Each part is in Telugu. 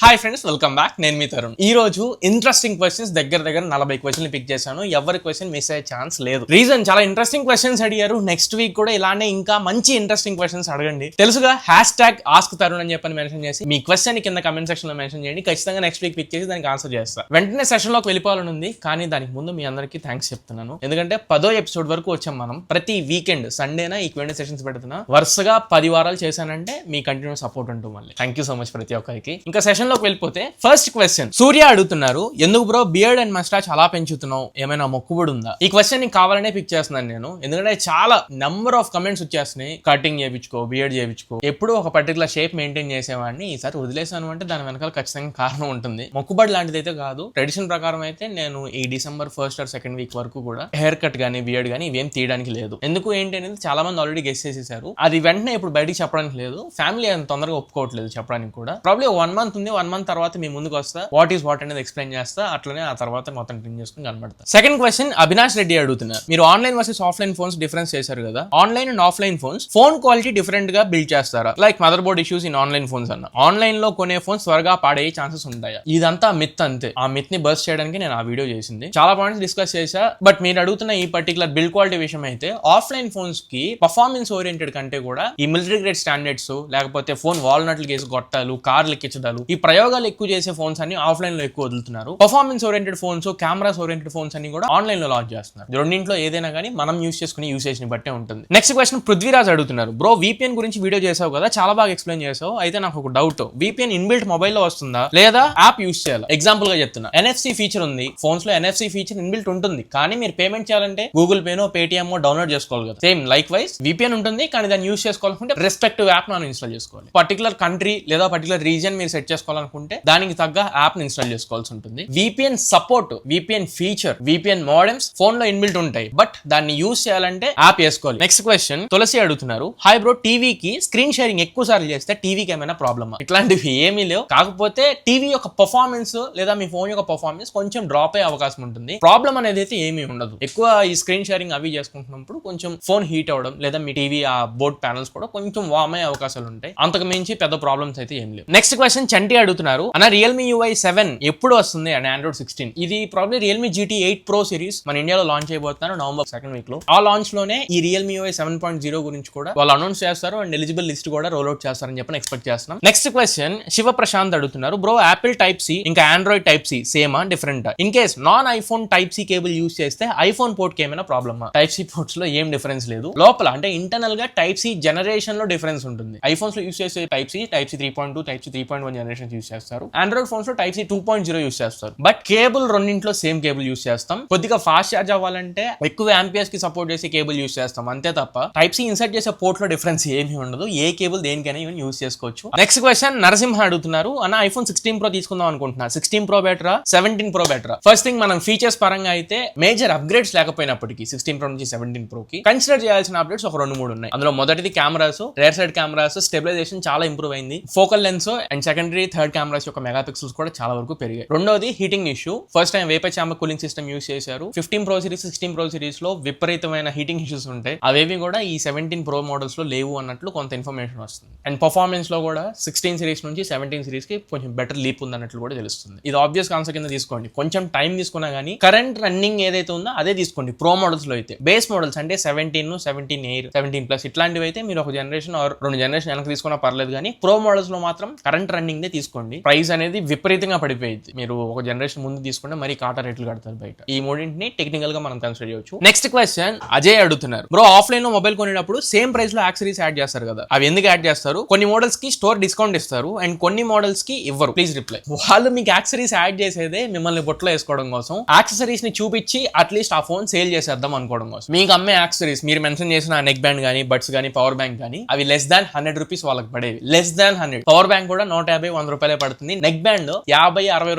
Hi friends, welcome back. నేను మీ తరుణ్. ఈ రోజు ఇంట్రెస్టింగ్ క్వశ్చన్స్ దగ్గర 40 క్వశ్చన్లు పిక్ చేశాను. ఎవరి క్వశ్చన్ మిస్ అయ్యే ఛాన్స్ లేదు. రీజన్ చాలా ఇంట్రెస్టింగ్ క్వశ్చన్స్ అడిగారు. నెక్స్ట్ వీక్ కూడా ఇలానే ఇంకా మంచి ఇంట్రెస్టింగ్ క్వశ్చన్స్ అడగండి. తెలుసుగా #AskTarun అని చెప్పని మెన్షన్ చేసి మీ క్వశ్చన్ కింద కమెంట్ సెక్షన్ లో మెన్షన్ చేయండి. ఖచ్చితంగా నెక్స్ట్ వీక్ పిక్ చేసి దానికి ఆన్సర్ చేస్తా. వెంటనే సెషన్ లోకి వెళ్ళిపోవాలని ఉంది, కానీ దానికి ముందు మీ అందరికీ థ్యాంక్స్ చెప్తున్నాను. ఎందుకంటే 10వ ఎపిసోడ్ వరకు వచ్చాం మనం. ప్రతి వీకెండ్ సండేనా ఈ Q&A సెషన్స్ పెడుతున్నా. వరుసగా 10 వారాలు చేశానంటే మీ కంటిన్యూ సపోర్ట్ ఉంటుంది. మళ్ళీ థ్యాంక్ యూ సో మచ్ ప్రతి ఒక్కరికి. ఇంకా సెషన్ లోకి వెళ్ళిపోతే ఫస్ట్ క్వశ్చన్ సూర్య అడుగుతున్నారు, ఎందుకు బ్రో బియర్డ్ అండ్ మస్టాచ్ అలా పెంచుతున్నావు, ఏమైనా మొక్కుబడి ఉందా? ఈ క్వశ్చన్ నీకు కావాలనే పిక్ చేస్తున్నాను నేను, ఎందుకంటే చాలా నంబర్ ఆఫ్ కమెంట్స్ వచ్చేస్తున్నాయి. కటింగ్ చేయించుకో, బియర్డ్ చేయించుకో, ఎప్పుడు ఒక పర్టికులర్ షేప్ మెయింటైన్ చేసేవాడిని, ఈసారి వదిలేసాను అంటే దాని వెనకాల ఖచ్చితంగా కారణం ఉంటుంది. మొక్కుబడి లాంటిది అయితే కాదు. ట్రెడిషన్ ప్రకారం అయితే నేను ఈ December 1st or 2nd week వరకు కూడా హెయిర్ కట్ గానీ బియర్డ్ గానీ ఇవేం తీయడానికి లేదు. ఎందుకు ఏంటి అనేది చాలా మంది ఆల్రెడీ గెస్ చేసేసారు. అది వెంటనే ఇప్పుడు బయటికి చెప్పడానికి లేదు. ఫ్యామిలీ అంత తొందరగా ఒప్పుకోవట్లేదు చెప్పడానికి కూడా. ప్రాబ్లీ 1 month ఉంది. 1 month తర్వాత మీ ముందుకు వస్తా, వాట్ ఈస్ వాట్ అనేది ఎక్స్ప్లెయిన్ చేస్తా. అట్లనే ఆ తర్వాత మొత్తం క్లీన్ చేసుకుని కనబడతా. సెకండ్ క్వశ్చన్ అవినాష్ రెడ్డి అడుగుతున్నారు, మీరు online versus offline phones difference చేశారు కదా, online and offline phones phone quality different గా బిల్డ్ చేస్తారా? Like mother board issues in online phones అన్న. ఆన్లైన్ లో కొనే ఫోన్స్ త్వరగా పాడయ్యే ఛాన్సెస్ ఉంటాయా? ఇదంతా మిత్ అంతే. ఆ మిత్ ని బర్స్ట్ చేయడానికి నేను ఆ వీడియో చేసింది. చాలా పాయింట్స్ డిస్కస్ చేశా. బట్ మీరు అడుగుతున్న ఈ పర్టికులర్ బిల్డ్ క్వాలిటీ విషయం అయితే ఆఫ్లైన్ ఫోన్స్ కి పర్ఫార్మెన్స్ ఓరియంటెడ్ కంటే కూడా ఈ మిలిటరీ గ్రేడ్ స్టాండర్డ్స్, లేకపోతే ఫోన్ వాల్నట్లు కేసు గొట్టాలు, కార్లు ఎక్కించడాలు, ఈ ప్రయోగాలు ఎక్కువ చేసే ఫోన్స్ అన్ని ఆఫ్లైన్ లో ఎక్కువ వదులుతున్నారు. Performance oriented phones, cameras oriented phones అన్ని కూడా ఆన్లైన్ లో లాంచ్ చేస్తున్నారు. రెండింట్లో ఏదైనా కానీ మనం యూస్ చేసుకునే యూసేజ్ ని బట్టే ఉంటుంది. నెక్స్ట్ క్వశ్చన్ పృథ్వీరాజ్ అడుగుతున్నారు, బ్రో VPN గురించి వీడియో చేసావు కదా, చాలా బాగా ఎక్స్ప్లెయిన్ చేసావు. అయితే నాకు ఒక డౌట్, VPN ఇన్బిల్ట్ మొబైల్ లో వస్తుందా లేదా యాప్ యూస్ చేయాలా? ఎగ్జాంపుల్ గా చెప్తున్నా, NFC ఫీచర్ ఉంది ఫోన్స్ లో. NFC ఫీచర్ ఇన్బిల్ట్ ఉంటుంది, కానీ మీరు పేమెంట్ చేయాలంటే గూగుల్ పేనో పేటిఎం డౌన్లోడ్ చేసుకోవాలి కదా. సేమ్ లైక్ వైజ్ VPN ఉంటుంది, కానీ దాన్ని యూస్ చేసుకోవాలనుకుంటే రెస్పెక్టివ్ యాప్ మనం ఇన్స్టాల్ చేసుకోవాలి. పర్టికులర్ కంట్రీ లేదా పర్టికులర్ రీజియన్ మీరు సెట్ చేసుకోవాలనుకుంటే దానికి తగ్గ యాప్ ని ఇన్స్టాల్ చేసుకోవాల్సి ఉంటుంది. VPN support, VPN feature, VPN modems phone లో ఇన్బిల్ట్ ఉంటాయి, బట్ దాన్ని యూస్ చేయాలంటే యాప్ వేసుకోవాలి. నెక్స్ట్ క్వశ్చన్ తులసి అడుగుతున్నారు, హాయ్ బ్రో, టీవీకి స్క్రీన్ షేరింగ్ ఎక్కువ సార్లు చేస్తే టీవీకి ఏమైనా ప్రాబ్లమా? ఇట్లాంటివి ఏమీ లేవు. కాకపోతే టీవీ యొక్క పర్ఫార్మెన్స్ లేదా మీ ఫోన్ యొక్క పర్ఫార్మెన్స్ కొంచెం డ్రాప్ అయ్యే అవకాశం ఉంటుంది. ప్రాబ్లం అనేది అయితే ఏమీ ఉండదు. ఎక్కువ ఈ స్క్రీన్ షేరింగ్ అవి చేసుకుంటున్నప్పుడు కొంచెం ఫోన్ హీట్ అవ్వడం లేదా మీ టీవీ ఆ బోర్డ్ ప్యానల్స్ కూడా కొంచెం వామ్ అయ్యే అవకాశాలు ఉంటాయి. అంతకు మించి పెద్ద ప్రాబ్లమ్స్ అయితే ఏం లేవు. నెక్స్ట్ క్వశ్చన్ చంటి అడుగుతున్నారు, అన్న Realme UI 7 ఎప్పుడు వస్తుంది అండ్ Android 16? ఇది probably Realme GT 8 Pro series మన ఇండియాలో లాంచ్ అయిపోతున్నారు November 2nd వీక్ లో. ఆ లాంచ్ లోనే ఈ Realme UI 7.0 గురించి కూడా వాళ్ళు అనౌన్స్ చేస్తారు అండ్ ఎలిజిబుల్ లిస్ట్ కూడా రోల్ అవుట్ చేస్తారని చెప్పి ఎక్స్పెక్ట్ చేస్తున్నాం. నెక్స్ట్ క్వశ్చన్ శివ ప్రశాంత్ అడుగుతున్నారు, బ్రో యాపిల్ Type-C ఇంకా Android Type-C సేమా డిఫరెంటా? In case non iPhone Type-C cable use చేస్తే ఐఫోన్ పోర్ట్ కి ఏమైనా ప్రాబ్లమా? Type-C పోర్ట్స్ లో ఏం డిఫరెన్స్ లేదు. లోపల అంటే ఇంటర్నల్ గా Type-C జనరేషన్ లో డిఫరెన్స్ ఉంటుంది. ఐఫోన్స్ లో యూస్ చేసే Type-C 3.2, Type-C 3.1 జనరేషన్ యూస్ చేస్తారు. ఆండ్రాయిడ్ ఫోన్స్ లో Type-C 2.0 యూస్ చేస్తారు. బట్ కేబుల్ రెండింట్లో సేమ్ కేబుల్ యూస్ చేస్తాం. కొద్దిగా ఫాస్ట్ చార్జ్ అవ్వాలంటే ఎక్కువ ఆంపియర్స్ కి సపోర్ట్ చేసే కేబుల్ యూస్ చేస్తాం, అంతే తప్ప Type-C ఇన్సర్ట్ చేసే పోర్ట్ లో డిఫరెన్స్ ఏమీ ఉండదు. ఏ కేబుల్ దేనికైనా ఈవెన్ యూస్ చేసుకోవచ్చు. నెక్స్ట్ క్వశ్చన్ నరసింహ అడుగుతున్నారు, అన్న iPhone 16 Pro తీసుకుందాం అనుకుంటున్నా, 16 Pro బెటరా 17 Pro బెటరా? ఫస్ట్ థింగ్, మనం ఫీచర్స్ పరంగా అయితే మేజర్ అప్గ్రేడ్స్ లేకపోయినప్పటికీ 16 Pro నుంచి 17 Pro కి కన్సిడర్ చేయాల్సిన అప్డేట్స్ ఒక 2-3 ఉన్నాయి. అందులో మొదటిది cameras, rear side cameras stabilization చాలా ఇంప్రూవ్ అయింది. Focal lens and secondary third cameras యొక్క మెగా పిక్సెల్స్ కూడా చాలా వరకు పెరిగాయి. రెండోది heating issue. First time vapour chamber cooling system use చేశారు. 15 Pro సిరీస్ 16 Pro సిరీస్ లో విపరీతమైన హీటింగ్ ఇష్యూస్ ఉంటాయి. అవేవి కూడా ఈ 17 Pro మోడల్స్ లో లేవు అన్నట్లు కొంత ఇన్ఫర్మేషన్ వస్తుంది. అండ్ పర్ఫార్మెన్స్ లో కూడా 16 సిరీస్ నుంచి 17 సిరీస్ కి కొంచెం బెటర్ లీప్ ఉంది అన్నట్లు కూడా తెలుస్తుంది. ఇది ఆబ్వియస్ ఆన్సర్ కింద తీసుకోండి. కొంచెం టైం తీసుకున్నా కానీ కరెంట్ రన్నింగ్ ఏదైతే ఉందో అదే తీసుకోండి. ప్రో మోడల్స్ లో అయితే బేస్ మోడల్స్ అంటే 17, 17 Air, 17 Plus ఇట్లాంటివి అయితే మీరు ఒక జనరేషన్ ఆర్ 2 జనరేషన్ వెనక్కి తీసుకున్నా పర్లేదు, కానీ ప్రో మోడల్స్ లో మాత్రం కరెంట్ రన్నింగ్ దే తీసుకోండి. ప్రైస్ అనేది విపరీతంగా పడిపోయింది. మీరు ఒక జనరేషన్ ముందు తీసుకుంటే మరి కాటా రేట్లు కడతారు బయట. ఈ మూడింటిని టెక్నికల్ గా మనం కన్సిడర్ చేయొచ్చు. నెక్స్ట్ క్వశ్చన్ అజయ్ అడుగుతున్నారు, బ్రో ఆఫ్లైన్ లో మొబైల్ కొనేటప్పుడు సేమ్ ప్రైస్ లో యాక్సెసరీస్ యాడ్ చేస్తారు కదా, అవి ఎందుకు యాడ్ చేస్తారు? కొన్ని మోడల్స్ కి స్టోర్ డిస్కౌంట్ ఇస్తారు అండ్ కొన్ని మోడల్స్ కి ఇవ్వరు. Please reply. వాళ్ళు మీకు యాక్సెసరీస్ యాడ్ చేసేదే మిమ్మల్ని బొట్లో వేసుకోవడం కోసం, యాక్సెసరీస్ ని చూపించి అట్లీస్ట్ ఆ ఫోన్ సేల్ చేసేద్దాం అనుకోవడం కోసం. మీకు అమ్మే యాక్సెసరీస్ మీరు మెన్షన్ చేసిన నెక్ బ్యాండ్ గానీ, బడ్స్ గానీ, పవర్ బ్యాంక్ గానీ అవి లెస్ దాన్ 100 రూపీస్ వాళ్ళకి పడేవి. Less than 100. పవర్ బ్యాంక్ కూడా 150-100 రూపాయలే పడుతుంది. నెక్ బ్యాండ్ 50-60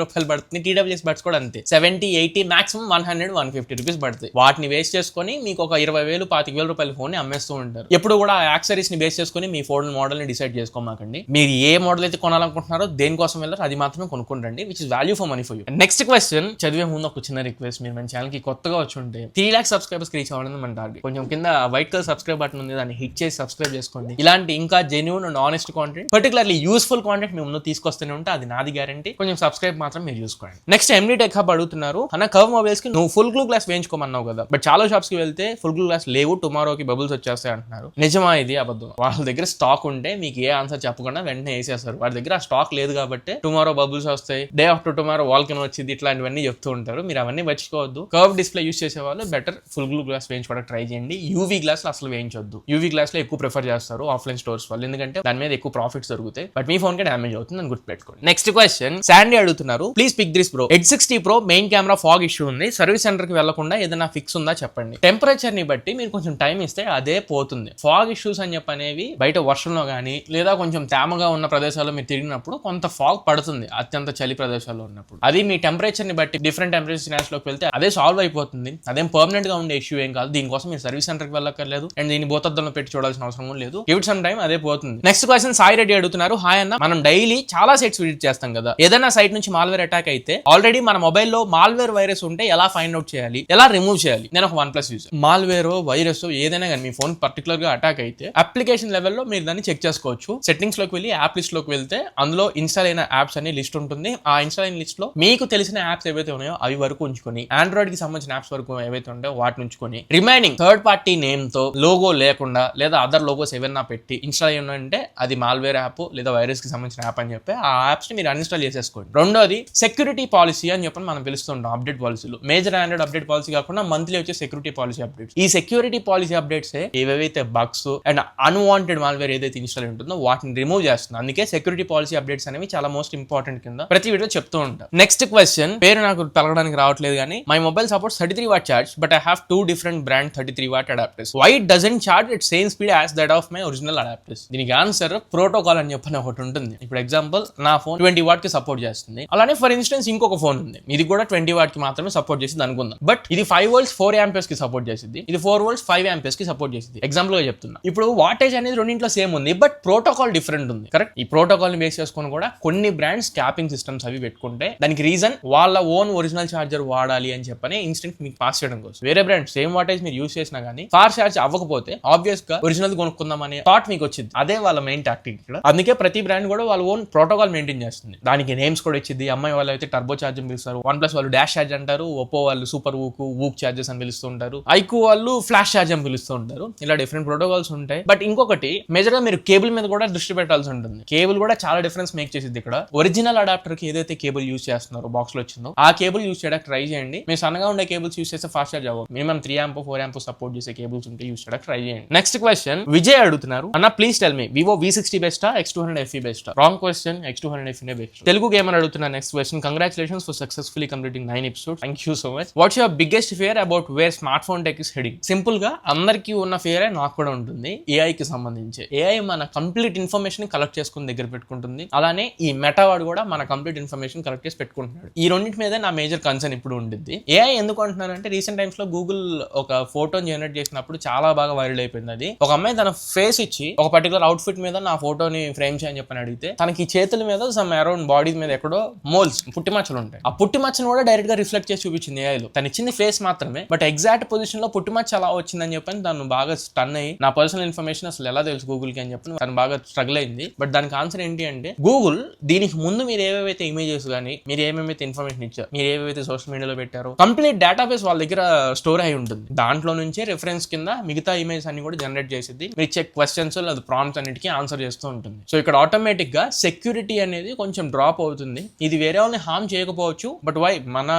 రూపాయలు పడుతుంది. TWS బడ్స్ కూడా అంతే 70-80, మాక్సిమం 100-150 రూపీస్ పడుతుంది. వాటిని వేస్ట్ చేసుకొని మీకు ఒక 20,000-25,000 రూపాయల ఫోన్ ని అమ్మేస్తూ ఉంటారు. ఎప్పుడు కూడా ఆ యాక్సెసరీస్ ని బేస్ చేసుకొని మీ ఫోన్ మోడల్ ని డిసైడ్ చేసుకోమాకండి. మీరు ఏ మోడల్ అయితే కొనాలనుకుంటున్నారో దేనికోసం వెళ్ళారు అది మాత్రమే కొనుక్కుంటండి, which is value for money for you. Next question చదివే ముందు ఒక చిన్న రిక్వెస్ట్, మీరు మన ఛానల్ కి కొత్తగా వచ్చి ఉంటే 3 lakhs సబ్స్క్రైబర్స్ రీచ్ అవ్వాలని మన టార్గెట్. కొంచెం కింద వైట్ కలర్ సబ్స్క్రైబ్ బటన్ ఉంది, దాన్ని హిట్ చేసి సబ్స్క్రైబ్ చేసుకోండి. ఇలాంటి ఇంకా genuine and honest content, particularly useful content మేము ముందు తీసుకొస్తాం. తీసుకొస్తూనే ఉంటే అది నాది గ్యారంటీ. కొంచెం సబ్స్క్రైబ్ మాత్రం మీరు చూసుకోండి. నెక్స్ట్ ఎండి టెక్ హబ్ అడుగుతున్నారు, అన్న కర్వ్ మొబైల్స్ కి నువ్వు ఫుల్ గ్లూ గ్లాస్ వేయించుకోమన్నావు కదా, బట్ చాలా షాప్స్ కి వెళ్తే ఫుల్ గ్లూ గ్లాస్ లేవు, టుమారోకి బబుల్స్ వచ్చేస్తాయి అంటున్నారు. నిజమా ఇది అబద్ధం? వాళ్ళ దగ్గర స్టాక్ ఉంటే మీకు ఏ ఆన్సర్ చెప్పకుండా వెంటనే వేసేస్తారు. వాడి దగ్గర ఆ స్టాక్ లేదు కాబట్టి టుమారో బబుల్స్ వస్తాయి, డే ఆఫ్టర్ టుమారో వాల్కన్ వచ్చింది, ఇట్లాంటివన్నీ చెప్తూ ఉంటారు. మీరు అవన్నీ మర్చిపోవద్దు. కర్వ్ డిస్ప్లే యూస్ చేసే వాళ్ళు బెటర్ ఫుల్ గ్లూ గ్లాస్ వేయించుకోవడానికి ట్రై చేయండి. యూవీ గ్లాస్ లో అసలు వేయించొద్దు. యూవీ గ్లాస్ లో ఎక్కువ ప్రిఫర్ చేస్తారు ఆఫ్లైన్ స్టోర్స్ వాళ్ళు, ఎందుకంటే దాని మీద ఎక్కువ ప్రాఫిట్స్ దొరుకుతాయి. బట్ మీ ఫోన్ కి డ్యామేజ్ అవుతుంది అని గుర్తుపెట్టుకోండి. నెక్స్ట్ క్వశ్చన్ శాండీ అడుగుతున్నారు, please pick this bro. H60 Pro main camera fog issue ఉంది, సర్వీస్ సెంటర్ కి వెళ్లకుండా ఏదైనా ఫిక్స్ ఉందా చెప్పండి. టెంపరేచర్ ని బట్టి మీరు కొంచెం టైం ఇస్తే అదే పోతుంది. ఫాగ్ ఇష్యూస్ అని చెప్పనేవి బయట వర్షంలో కానీ లేదా కొంచెం తేమగా ఉన్న ప్రదేశాల్లో మీరు తిరిగినప్పుడు కొంత ఫాగ్ పడుతుంది, అత్యంత చలి ప్రదేశాల్లో ఉన్నప్పుడు. అది మీ టెంపరేచర్ ని బట్టి డిఫరెంట్ టెంపరేచర్ సినారియోస్ లోకి వెళ్తే అదే సాల్వ్ అయిపోతుంది. అదేం పర్మనెంట్ గా ఉండే ఇష్యూ ఏం కాదు. దీనికోసం మీరు సర్వీస్ సెంటర్ కి వెళ్ళక్కర్లేదు అండ్ దీన్ని భూతద్దంలో పెట్టి చూడాల్సిన అవసరం లేదు. గివ్ ఇట్ సమ్ టైం, అదే పోతుంది. నెక్స్ట్ క్వశ్చన్ సాయి రెడ్డి అడుగుతున్నారు, హాయ్ అన్న, మనం డైలీ చాలా సైట్స్ విజిట్ చేస్తాం కదా, ఏదైనా సైట్ నుంచి మాల్వేర్ అటాక్ అయితే ఆల్రెడీ మన మొబైల్లో మాల్వేర్ వైరస్ ఉంటే ఎలా ఫైండ్ అవుట్ చేయాలి, ఎలా రిమూవ్ చేయాలి? నేను ఒక OnePlus యూజర్. మాల్వేర్ వైరస్ ఏదైనా కానీ మీ ఫోన్ పర్టికులర్ గా అటాక్ అయితే అప్లికేషన్ లెవెల్లో మీరు దాన్ని చెక్ చేసుకోవచ్చు. సెట్టింగ్స్ లోకి వెళ్ళి యాప్ లిస్ట్ లోకి వెళ్తే అందులో ఇన్స్టాల్ అయిన యాప్స్ అనే లిస్ట్ ఉంటుంది. ఆ ఇన్స్టాల్ అయిన లిస్ట్ లో మీకు తెలిసిన యాప్స్ ఏవైతే ఉన్నాయో అవి వరకు ఉంచుకొని, ఆండ్రాయిడ్ కి సంబంధించిన యాప్స్ వరకు ఏవైతే ఉంటాయో వాటిని ఉంచుకొని, రిమైనింగ్ థర్డ్ పార్టీ నేమ్ తో లోగో లేకుండా లేదా అదర్ లోగోస్ ఏమైనా పెట్టి ఇన్స్టాల్ అయ్యి ఉన్నాయంటే అది మాల్వేర్ యాప్ లేదా వైరస్ కి సంబంధించిన యాప్ అని చెప్పి ఆ యాప్స్ ని మీరు అన్ఇన్స్టాల్ చేసేసుకోండి. రెండోది సెక్యూరిటీ పాలసీ అని చెప్పి మనం పిలుస్తుంటాం అప్డేట్ పాలసీలు. మేజర్ ఆండ్రాయిడ్ అప్డేట్ పాలసీ కాకుండా మంత్లీ వచ్చే సెక్యూరిటీ పాలసీ అప్డేట్స్. ఈ సెక్యూరిటీ పాలసీ అప్డేట్స్ ఏవైతే బగ్స్ అండ్ అన్వాంటెడ్ మాల్వేర్ ఏదైతే ఇన్స్టాల్ ఉంటుందో వాటిని రిమూవ్ చేస్తుంది. అందుకే సెక్యూరిటీ పాలసీ అప్డేట్స్ అనేవి చాలా మోస్ట్ ఇంపార్టెంట్ కింద ప్రతి వీడియో చెప్తూ ఉంటాం. నెక్స్ట్ క్వశ్చన్ పేరు నాకు పలకడానికి రావట్లేదు కానీ, my mobile supports 33 watt charge but I have 2 different brand 33 watt adapters. Why it doesn't charge at same speed as that of my original adapters? దీనికి ఆన్సర్ ప్రోటోకాల్ అని చెప్పని ఒకటి ఉంటుంది. ఇప్పుడు ఎగ్జాంపుల్ నా ఫోన్ 20 watt కి సపోర్ట్ చేస్తుంది. అలానే ఫర్ ఇన్స్టెన్స్ ఇంకొక ఫోన్ ఉంది, ఇది కూడా 20 watt కి మాత్రమే సపోర్ట్ చేసింది అనుకుందాం. బట్ ఇది 5 volts 4 amperes కి సపోర్ట్ చేసింది, ఇది 4 volts 5 amperes కి సపోర్ట్ చేసింది. ఎగ్జాంపుల్ గా చెప్తున్నా. ఇప్పుడు వాటేజ్ అనేది రెండింటిలో సేమ్ ఉంది బట్ ప్రోటోకాల్ డిఫరెంట్ ఉంది. కరెక్ట్? ఈ ప్రోటోకాల్ ని బేస్ చేసుకొని కూడా కొన్ని బ్రాండ్స్ క్యాపింగ్ సిస్టమ్స్ అవి పెట్టుకుంటే దానికి రీజన్ వాళ్ళ ఓన్ ఒరిజినల్ చార్జర్ వాడాలి అని చెప్పని ఇన్స్టెంట్ మీకు పాస్ చేయడం కోసం. వేరే బ్రాండ్ సేమ్ వాటేజ్ మీరు యూస్ చేసినా కానీ ఫాస్ట్ చార్జ్ అవ్వకపోతే ఆబ్వియస్ గా ఒరిజినల్ కొనుక్కుందాం అనే థాట్ మీకు వచ్చింది. అదే వాళ్ళ మెయిన్ టాక్టిక్ ఇక్కడ. అందుకే ప్రతి బ్రాండ్ కూడా వాళ్ళ ఓన్ ప్రోటోకాల్ మెయింటైన్ చేస్తుంది. దానికి నేమ్స్ కూడా ఇచ్చింది. అమ్మాయి వాళ్ళు అయితే టర్బో చార్జ్ అని పిలుస్తారు, OnePlus వాళ్ళు డాష్ చార్జ్ అంటారు, ఒప్పో వాళ్ళు సూపర్ వూక్ చార్జెస్ అని పిలుస్తూ ఉంటారు, ఐక్యూ వాళ్ళు ఫ్లాష్ చార్జ్ అని పిలుస్తూ ఉంటారు. ఇలా డిఫరెంట్ ప్రోటోకాల్స్ ఉంటాయి. బట్ ఇంకొకటి మేజర్ గా మీరు కేబుల్ మీద కూడా దృష్టి పెట్టాల్సి ఉంటుంది. కేబుల్ కూడా చాలా డిఫరెన్స్ మేక్ చేసింది ఇక్కడ. ఒరిజినల్ అడాప్టర్ కి ఏదైతే కేబుల్ యూస్ చేస్తున్నారో బాక్స్ లో వచ్చిందో ఆ కేబుల్ యూస్ చేయడానికి ట్రై చేయండి. మీరు సన్నగా ఉండే కేబుల్స్ యూస్ చేస్తే ఫాస్ట్ చార్జ్ అవ్వదు. మినిమం 3 amp 4 amp సపోర్ట్ చేసే కేబుల్స్ ఉంటే యూస్ చేయడానికి ట్రై చేయండి. నెక్స్ట్ క్వశ్చన్ విజయ్ అడుగుతున్నారు, అన్న please tell me Vivo V60 బెస్టా X200 FE బెస్టా? Wrong question, X200 FE best. Telugu gamer అడుగుతున్నారు next question, congratulations for successfully completing 9 episodes. Thank you so much. What's your biggest fear about where smartphone tech is heading? Simple గా అందరికీ ఉన్న ఫియర్ నాకు కూడా ఉంటుంది. AI కి సంబంధించి AI మన కంప్లీట్ ఇన్ఫర్మేషన్ కలెక్ట్ చేసుకుని దగ్గర పెట్టుకుంటుంది. అలానే ఈ మెటా వాడు కూడా మన కంప్లీట్ ఇన్ఫర్మేషన్ కలెక్ట్ చేసి పెట్టుకుంటున్నాడు. ఈ రెండింటి మీద నా మేజర్ కన్సర్న్ ఇప్పుడు ఉండిద్ది. AI ఎందుకు అంటున్నానంటే రీసెంట్ టైమ్స్ లో గూగుల్ ఒక ఫోటోని జనరేట్ చేసినప్పుడు చాలా బాగా వైరల్ అయిపోయింది. అది ఒక అమ్మాయి తన ఫేస్ ఇచ్చి ఒక పర్టికులర్ అవుట్ ఫిట్ మీద నా ఫోటోని ఫ్రేమ్ చేయని చెప్పని అడిగితే తనకి చేతుల మీద సమ్ అరౌండ్ బాడీ మీద ఎక్కడో మోల్స్ పుట్టి మచ్చలు ఉంటాయి. ఆ పుట్టి మచ్చను కూడా డైరెక్ట్ గా రిఫ్లెక్ట్ చేసి చూపించింది AI లో. తను ఇచ్చింది ఫేస్ మాత్రమే బట్ ఎగ్జాక్ట్ పొజిషన్ లో పుట్టి మచ్చ ఎలా వచ్చిందని చెప్పని తను బాగా స్టన్ అయ్యి నా పర్సనల్ ఇన్ఫర్మేషన్ అసలు ఎలా తెలుసు గూగుల్ కి అని చెప్పి తను బాగా స్ట్రగుల్ అయింది. బట్ దానికి ఆన్సర్ ఏంటి అంటే గూగుల్ దీనికి ముందు మీరు ఏవేవైతే ఇమేజెస్ కానీ మీరు ఏమేమైతే ఇన్ఫర్మేషన్ ఇచ్చారు, మీరు ఏవైతే సోషల్ మీడియాలో పెట్టారో కంప్లీట్ డేటాబేస్ వాళ్ళ దగ్గర స్టోర్ అయి ఉంటుంది. దాంట్లో నుంచే రిఫరెన్స్ కింద మిగతా ఇమేజ్ అన్ని కూడా జనరేట్ చేసింది. మీరు చెక్ క్వశ్చన్స్ లేదా ప్రాంప్ట్స్ అన్నిటికీ ఆన్సర్ చేస్తూ ఉంటుంది. సో ఇక్కడ ఆటోమేటిక్ గా సెక్యూరిటీ అనేది కొంచెం డ్రాప్ అవుతుంది. ఇది వేరే వాళ్ళని హార్మ్ చేయకపోవచ్చు బట్ వై మన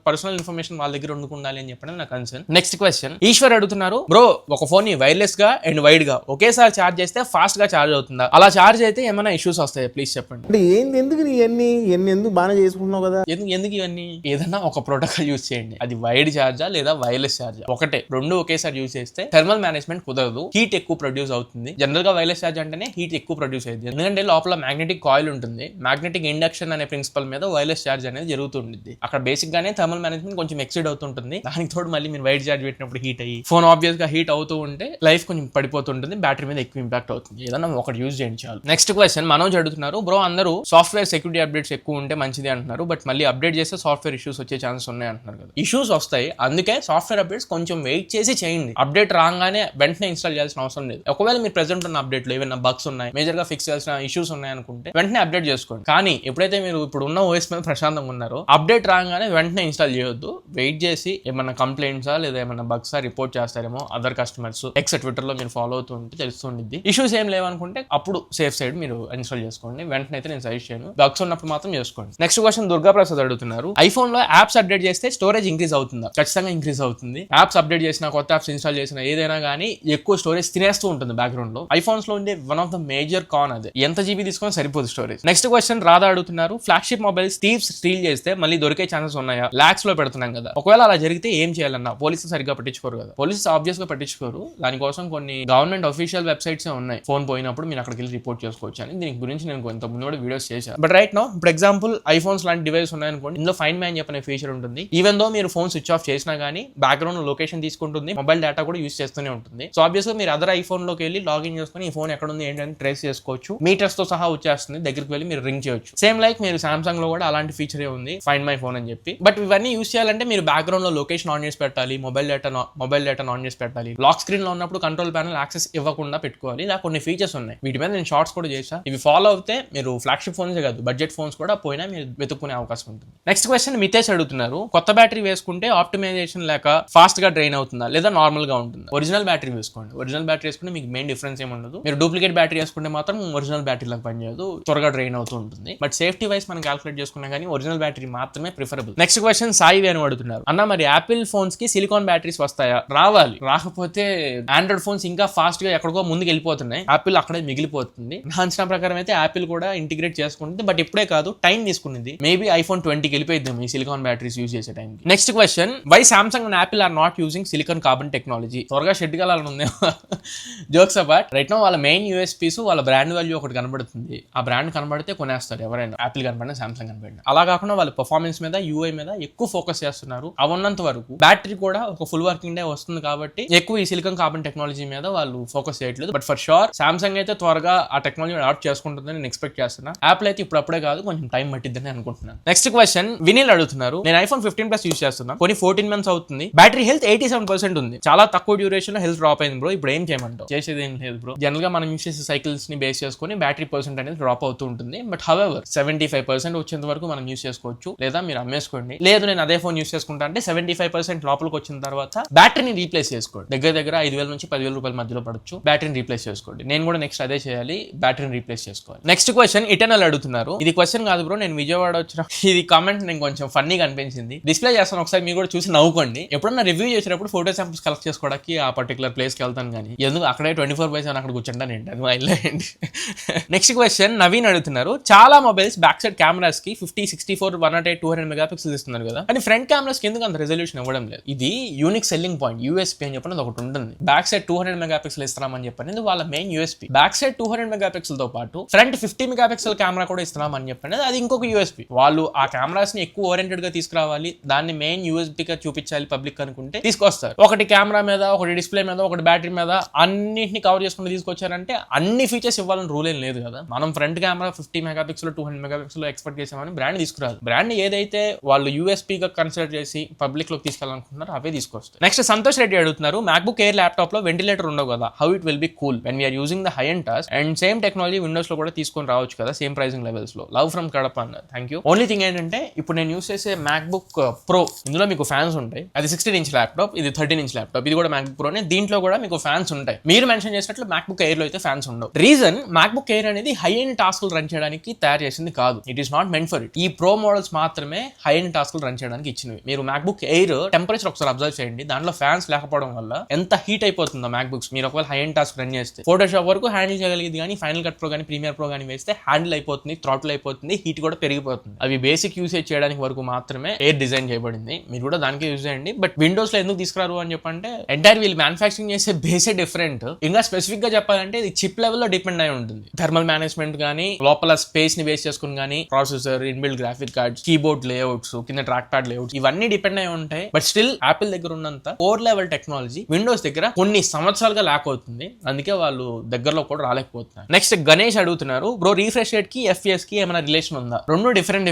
పర్సనల్ ఇన్ఫర్మేషన్ వాళ్ళ దగ్గర ఉండాలి అని చెప్పడం నా కన్సర్న్. నెక్స్ట్ క్వశ్చన్ ఈశ్వర్ అడుగుతున్నారు, బ్రో ఒక ఫోన్ ని వైర్లెస్ గా అండ్ వైడ్ గా ఒకేసారి ఛార్జ్ చేస్తే ఫాస్ట్ గా ఛార్జ్ అవుతుందా? అలా ఛార్జ్ అయితే ఏమైనా ఇష్యూస్ వస్తాయి ప్లీజ్ చెప్పండి. ఎందుకు ఎందుకు బాగా చేసుకుంటున్నావు కదా, ఎందుకు ఇవన్నీ? ఏదన్నా ఒక ప్రోటోకాల్ యూజ్ చేయండి. అది వైడ్ ఛార్జా లేదా వైర్లెస్ ఛార్జా? ఒకటే, రెండు ఒకేసారి యూజ్ చేస్తే థర్మల్ మేనేజ్మెంట్ కుదరదు, హీట్ ఎక్కువ ప్రొడ్యూస్ అవుతుంది. జనరల్ గా వైర్లెస్ ఛార్జ్ అంటేనే హీట్ ఎక్కువ ప్రొడ్యూస్ అయ్యింది, ఎందుకంటే లోపల మ్యాగ్నెటిక్ కాయిల్ ఉంటుంది. మ్యాగ్నెటిక్ ఇండక్షన్ అనే ప్రిన్సిపల్ మీద వైర్లెస్ ఛార్జ్ అనేది జరుగుతుంది. అక్కడ బేసిక్ గానే థర్మల్ మేనేజ్మెంట్ కొంచెం ఎక్సైడ్ అవుతుంటుంది. దానికి తోడు మళ్ళీ మీరు వైడ్ ఛార్జ్ పెట్టినప్పుడు హీట్ అయ్యి ఫోన్ ఆబ్వియస్ గా హీట్ అవుతూ ఉంటే లైఫ్ కొంచెం పడిపోతుంటుంది, బ్యాటరీ మీద ఎక్కువ ఇంపాక్ట్ అవుతుంది. ఏదన్నా ఒకటి యూజ్ చేయండి చాలు. నెక్స్ట్ క్వశ్చన్ మనోజ్ అడుగుతున్నారు, బ్రో అందరూ సాఫ్ట్వేర్ సెక్యూరిటీ అప్డేట్స్ ఎక్కువ ఉంటే మంచిది అంటున్నారు బట్ మళ్ళీ అప్డేట్ చేస్తే సాఫ్ట్వేర్ ఇష్యూస్ వచ్చే ఛాన్సెస్ ఉన్నాయి అంటున్నారు కదా. ఇష్యూస్ వస్తాయి, అందుకే సాఫ్ట్వేర్ అప్డేట్స్ కొంచెం వెయిట్ చేసి చేయండి. అప్డేట్ రాగానే వెంటనే ఇన్స్టాల్ చేయాల్సిన అవసరం లేదు. ఒకవేళ మీరు ప్రెజెంట్ ఉన్న అప్డేట్ లో ఏమైనా బగ్స్ ఉన్నాయి, మేజర్ గా ఫిక్స్ చేయాల్సిన ఇష్యూస్ ఉన్నాయి అనుకుంటే వెంటనే అప్డేట్ చేసుకోండి. కానీ ఎప్పుడైతే మీరు ఇప్పుడు ఉన్న ఓఎస్ మీద ప్రశాంతంగా ఉన్నారో అప్డేట్ రాగానే వెంటనే ఇన్స్టాల్ చేయొద్దు. వెయిట్ చేసి ఏమన్నా కంప్లైంట్సా లేదా ఏమన్నా బగ్సా రిపోర్ట్ చేస్తారేమో అదర్ కస్టమర్స్ ట్విట్టర్ లో మీరు ఫాలో అవుతూ ఉంటే తెలుస్తుండిద్ది. ఇష్యూస్ ఏం లేవనుకుంటే అప్పుడు సేఫ్ సైడ్ మీరు ఇన్స్టాల్ చేసుకోండి. వెంటనే అయితే నేను సజెస్ట్ చేయను. బగ్స్ ఉన్నప్పుడు మాత్రం చేసుకోండి. నెక్స్ట్ క్వశ్చన్ దుర్గా ప్రసాద్ అడుగుతున్నారు, ఐఫోన్ లో యాప్స్ అప్డేట్ చేస్తే స్టోరేజ్ ఇంక్రీజ్ అవుతుందా? ఖచ్చితంగా ఇంక్రీజ్ అవుతుంది. యాప్స్ అప్డేట్ చేసిన కొత్త యాప్స్ ఇన్స్టాల్ చేసిన ఏదైనా కానీ ఎక్కువ స్టోరేజ్ తినేస్తూ ఉంటుంది బ్యాక్గ్రౌండ్ లో. ఐఫోన్స్ లో ఉండే వన్ ఆఫ్ ద మేజర్ కాన్ అదే. ఎంత జీబీ తీసుకొని సరిపోదు స్టోరేజ్. నెక్స్ట్ క్వశ్చన్ రాధా అడుగుతున్నారు, ఫ్లాగ్షిప్ మొబైల్స్ థీవ్స్ స్టీల్ చేస్తే మళ్ళీ దొరికే ఛాన్సెస్ ఉన్నాయా? లాక్స్ లో పెడుతున్నాం కదా, ఒకవేళ అలా జరిగితే ఏం చేయాలన్నా? పోలీసులు సరిగ్గా పట్టించుకోరు కదా. పోలీసులు ఆబ్వియస్ గా పట్టించుకోరు. దానికోసం కొన్ని గవర్నమెంట్ అఫీషియల్ వెబ్సైట్స్ ఉన్నాయి. ఫోన్ పోయినప్పుడు మీరు అక్కడికి వెళ్ళి రిపోర్ట్ చేసుకోవచ్చు అని. దీని గురించి నేను కొంత ముందు కూడా వీడియోస్ చేశాను. బట్ రైట్ నో ఇప్పుడు ఎగ్జాంపుల్ ఐఫోన్స్ లాంటి డివైస్ ఉన్నాయనుకోండి, ఇందులో ఫైండ్ మై అని చెప్పిన ఫీచర్ ఉంటుంది. ఈవెన్ దో మీరు ఫోన్ స్విచ్ ఆఫ్ చేసినా కానీ బ్యాక్గ్రౌండ్ లొకేషన్ తీసుకుంటుంది, మొబైల్ డేటా కూడా యూస్ చేస్తూనే ఉంటుంది. సో ఆబ్వియస్ గా మీరు అదర్ ఐఫోన్ లోకి వెళ్ళి లాగిన్ చేసుకుని ఈ ఫోన్ ఎక్కడ ఉంది ఏంటని ట్రేస్ చేసుకోవచ్చు. మీటర్స్ తో సహా వచ్చేస్తుంది, దగ్గరికి వెళ్ళి మీరు రింగ్ చేయొచ్చు. సేమ్ లైక్ మీరు సామ్సంగ్ లో కూడా అలాంటి ఫీచరే ఉంది, ఫైండ్ మై ఫోన్ అని చెప్పి. బట్ ఇవన్నీ యూస్ చేయాలంటే మీరు బ్యాక్గ్రౌండ్ లో లొకేషన్ ఆన్ చేసి పెట్టాలి, మొబైల్ డేటా ఆన్ చేసి పెట్టాలి. లాక్ స్క్రీన్ లో ఉన్నప్పుడు కంట్రోల్ ప్యానల్ యాక్సెస్ ఇవ్వకుండా పెట్టుకోవాలి. ఇలా కొన్ని ఫీచర్స్ ఉన్నాయి. వీటి మీద నేను షార్ట్స్ కూడా చేసా. ఇవి ఫాలో అవుతే మీరు ఫ్లాగ్షిప్ ఫోన్స్ కాదు బడ్జెట్ ఫోన్స్ కూడా పోయినా మీరు వెతుక్కునే అవకాశం ఉంటుంది. నెక్స్ట్ క్వశ్చన్ మితేష్ అడుగుతున్నారు, కొత్త బ్యాటరీ వేసుకుంటే ఆప్టిమైజేషన్ లేక ఫాస్ట్ గా డ్రైన్ అవుతుందా లేదా నార్మల్ గా ఉంటుందా? ఒరిజినల్ బ్యాటరీ వేసుకోండి. ఒరిజినల్ బ్యాటరీ వేసుకుంటే మీకు మెయిన్ డిఫరెన్స్ ఏమి ఉండదు. మీరు డూప్లికేట్ బ్యాటరీ వేసుకుంటే మాత్రం ఒరిజినల్ బ్యాటరీ లాగా పనిచేయదు, త్వరగా డ్రైన్ అవుతూ ఉంటుంది. బట్ సేఫ్టీ వైస్ మనం క్యాల్కులేట్ చేసుకున్నా కానీ ఒరిజినల్ బ్యాటరీ మాత్రమే preferable. Next question Sai Venu అడుగుతున్నారు, అన్న మరి యాపిల్ ఫోన్స్ కి సిలికాన్ బ్యాటరీస్ వస్తాయా? రావాలి. రాకపోతే ఆండ్రాయిడ్ ఫోన్స్ ఇంకా ఫాస్ట్ గా ఎక్కడికో ముందుకు వెళ్ళిపోతున్నాయి, యాపిల్ అక్కడే మిగిలిపోతుంది. నా అంచనా ప్రకారం అయితే యాపిల్ కూడా ఇంటిగ్రేట్ చేసుకుంటుంది. బట్ ఇప్పుడే కాదు, టైం తీసుకునింది. మేబీ ఐఫోన్ 20కి వెళ్ళిపోయిద్దాం ఈ సిలికాన్ బ్యాటరీస్ యూజ్ చేసే టైంకి. Next question, why Samsung and Apple are not using silicon carbon technology? త్వరగా షెడ్ కాలని ఉంది. జోక్స్ అపార్ట్, రైట్ నో వాళ్ళ మెయిన్ యూఎస్పీస్ వాళ్ళ బ్రాండ్ వాల్యూ ఒకటి కనబడుతుంది. ఆ బ్రాండ్ కనబడితే కొనేస్తారు ఎవరైనా, యాపిల్ కనబడినా సామ్సంగ్ కనబడినా. అలా కాకుండా వాళ్ళు పర్ఫార్మెన్స్ మీద యూఐ మీద ఎక్కువ ఫోకస్ చేస్తున్నారు. అవున్నంత వరకు బ్యాటరీ కూడా ఒక ఫుల్ వర్కింగ్ డే వస్తుంది కాబట్టి ఎక్కువ ఈ సిలికాన్ కార్బన్ టెక్నాలజీ మీద వాళ్ళు ఫోకస్ చేయట్లేదు. బట్ ఫర్ షూర్ సామ్సంగ్ అయితే త్వరగా ఆ టెక్నాలజీ అడాప్ట్ చేసుకుంటుందని నేను ఎక్స్పెక్ట్ చేస్తున్నా. యాపిల్ అయితే ఇప్పుడే కాదు, కొంచెం టైం పట్టిద్దని అనుకుంటున్నాను. నెక్స్ట్ క్వశ్చన్ వినిల్ అడుగుతున్నారు, నేను ఐఫోన్ 15+ యూజ్ చేస్తున్నా, కొన్ని 14 months అవుతుంది, బ్యాటరీ హెల్త్ 87% ఉంది, చాలా తక్కువ డ్యూరేషన్ లో హెల్త్ డ్రాప్ అయింది బ్రో, ఇప్పుడు ఏం చేయమంటావు? చేసేది ఏం లేదు బ్రో. జనరల్ గా మనం యూజ్ చేసే సైకిల్స్ ని బేస్ చేసుకుని బ్యాటరీ పర్సెంట్ అనేది డ్రాప్ అవుతూ ఉంటుంది. బట్ హవెవర్ 75% వచ్చేంత వరకు మనం యూజ్ చేసుకోవచ్చు, లేదా మీరు అమ్మేసుకోండి. లేదు నేను అదే ఫోన్ యూజ్ చేసుకుంటా అంటే 75% లోపలికి వచ్చిన తర్వాత బ్యాటరీని రీప్లేస్ చేసుకోండి. దగ్గర 5,000 నుంచి 10,000 రూపాయల మధ్యలో పడచ్చు. బ్యాటరీని రీప్లేస్ చేసుకోండి. నేను కూడా నెక్స్ట్ అదే చేయాలి, బ్యాటరీని రీప్లేస్ చేసుకోవాలి. నెక్స్ట్ క్వశ్చన్ ఇటర్నల్ అడుగుతున్నారు, ఇది క్వశ్చన్ కాదు బ్రో, నేను విజయవాడ వచ్చిన ఇది కామెంట్ నేను కొంచెం ఫన్నీగా అనిపించింది, డిస్ప్లే చేస్తాను, ఒకసారి మీరు కూడా చూసి నవ్వుకోండి. ఎప్పుడన్నా రివ్యూ చేసినప్పుడు ఫోటో శాంపుల్స్ కలెక్ట్ చేసుకోవడానికి ఆ పర్టికులర్ ప్లేస్కి వెళ్తాను, కానీ ఎందుకు అక్కడే 24/7 అక్కడ కూర్చుంటాను ఏంటి, అది వెళ్ళండి. నెక్స్ట్ క్వశ్చన్ నవీన్ అడుగుతున్నారు, చాలా మొబైల్స్ బ్యాక్ సైడ్ కెమెరాస్ కి 50, 64, 108, 200 మెగాపిక్సెల్స్ ఇస్తున్నారు కదా, కానీ ఫ్రంట్ కెమెరాస్ కి ఎందుకు అంత రెజల్యూషన్ ఇవ్వడం లేదు? ఇది యూనిక్ సెల్లింగ్ పాయింట్, యూఎస్పీ అని చెప్పినది ఒకటి ఉంటుంది. బ్యాక్ సైడ్ 200 మెగాపిక్సెల్ ఇస్తున్నామని చెప్పనేది వాళ్ళ main USP. Back side 200 megapixel తో పాటు ఫ్రంట్ 50 మెగాపిక్సెల్ కెమెరా కూడా ఇస్తున్నామని చెప్పనేది అది ఇంకొక యూఎస్పీ. వాళ్ళు ఆ కెమెరాస్ ని ఎక్కువ ఓరియంటెడ్ గా తీసుకురావాలి, దాన్ని మెయిన్ యూఎస్పీగా చూపించాలి పబ్లిక్ అనుకుంటే తీసుకొస్తారు. ఒకటి కెమెరా మీద, ఒకటి డిస్ప్లే మీద, ఒకటి బ్యాటరీ మీద అన్నింటిని కవర్ చేసుకుని తీసుకొచ్చారంటే అన్ని ఫీచర్స్ ఇవ్వాలని రూల్ ఏం లేదు కదా. మనం front camera 50 megapixel 200 megapixel expect చేసామని బ్రాండ్ తీసుకురాదు. బ్రాండ్ ఏదైతే వాళ్ళు యూఎస్పీగా కన్సిడర్ చేసి పబ్లిక్ లోకి తీసుకెళ్ళాలనుకుంటున్నారు అవే తీసుకొస్తారు. నెక్స్ట్ సంతోష్ రెడ్డి అడుగుతున్నారు, మ్యాక్బుక్ ఎయిర్ ల్యాప్టాప్ లో వెంటిలేటర్ ఉండవు కదా, how it will be cool when we are using the high end task and same technology Windows లో కూడా తీసుకొని రావచ్చు కదా సేమ్ ప్రైసింగ్ లెవెల్స్ లో. లవ్ ఫ్రమ్ కడప అన్నారు, థ్యాంక్ యూ. ఓన్లీ థింగ్ ఏంటంటే ఇప్పుడు నేను యూస్ చేసే మ్యాక్బుక్ ప్రో, ఇందులో మీకు ఫ్యాన్స్ ఉంటాయి. అది 16-inch ల్యాప్టాప్, ఇది 13-inch ల్యాప్టాప్. ఇది కూడా మ్యాక్బుక్ ప్రోనే, దీంట్లో కూడా మీకు ఫ్యాన్స్ ఉంటాయి. మీరు మెన్షన్ చేసినట్లు మ్యాక్బుక్ ఎయిర్ లో అయితే ఫ్యాన్స్ ఉండవు. రీజన్, మ్యాక్బుక్ ఎయిర్ అనేది హై ఎండ్ టాస్క్లు రన్ చేయడానికి తయారు చేసింది కాదు. It is not meant for it. ఈ ప్రో మోడల్స్ మాత్రమే హై ఎండ్ టాస్క్లు రన్ చేయడానికి ఇచ్చినవి. మీరు మ్యాక్బుక్ ఎయిర్ టెంపరేచర్ ఒకసారి అబ్జర్వ్ చేయండి, దాంట్లో ఫ్యాన్స్ లేకపోవడం వల్ల ఎంత హీట్ అయిపోతుందో మ్యాక్బుక్స్. మీరు ఒకవేళ హై ఎండ్ టాస్క్ రన్ చేస్తే ఫోటోషాప్ వరకు హ్యాండిల్ చేయగలిగింది, కానీ ఫైనల్ కట్ ప్రో కానీ ప్రీమియర్ ప్రో కానీ వేస్తే హ్యాండిల్ అయిపోతుంది, థ్రాటిల్ అయిపోతుంది, హీట్ కూడా పెరిగిపోతుంది. అవి బేసిక్ యూసేజ్ చేయడానికి వరకు మాత్రమే ఎయిర్ డిజైన్ చేయబడింది. మీరు కూడా దానికే యూజ్ చేయండి. బట్ విండోస్ లో ఎందుకు తీసుకురారు అని చెప్పంటే ఎంటైర్ వీళ్ళు మ్యానుఫాక్చరింగ్ చేసే బేసే డిఫరెంట్. ఇంకా స్పెసిఫిక్ గా చెప్పాలంటే ఇది చిప్ లెవెల్ లో డిపెండ్ అయి ఉంటుంది. థర్మల్ మేనేజ్మెంట్ కానీ, లోపల స్పేస్ ని బేస్ చేసుకుని కానీ, processor, inbuilt graphic cards, keyboard layouts, కింద ట్రాక్ ప్యాడ్ లేఅవుట్స్, ఇవన్నీ డిపెండ్ అయి ఉంటాయి. బట్ స్టిల్ యాపిల్ దగ్గర ఉన్నంత కోర్ లెవెల్ టెక్నాలజీ విండోస్ దగ్గర కొన్ని సంవత్సరాలుగా ల్యాక్ అవుతుంది. అందుకే వాళ్ళు దగ్గరలో కూడా రాలేకపోతున్నారు. నెక్స్ట్ గణేష్ అడుగుతున్నారు, బ్రో రీఫ్రెష్ రేట్ కి ఎఫ్పిఎస్ కి ఏమైనా రిలేషన్ ఉందా? రెండు డిఫరెంట్